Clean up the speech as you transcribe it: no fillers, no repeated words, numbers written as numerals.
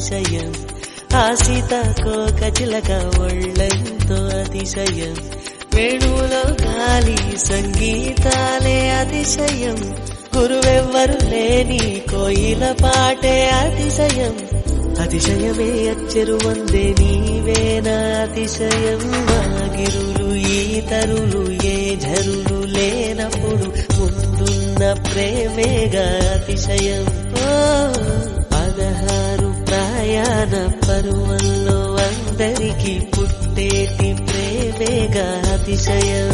అతిశయం ఆ సీతాకోక చిలక ఒళ్ళెంతో అతిశయం వేణువులో గాలి సంగీతాలే అతిశయం గురువెవ్వరు లేని కోయిల పాటే అతిశయం అతిశయమే అచ్చెరు వందే నీవేనా అతిశయం గిరులు ఈ తరులు ఏ ఝరులు లేనప్పుడు ముందున్న ప్రేమేగా అతిశయం 16 ప్రయాణ పరువల్లో అందరికీ పుట్టేటి ప్రేమేగా అతిశయం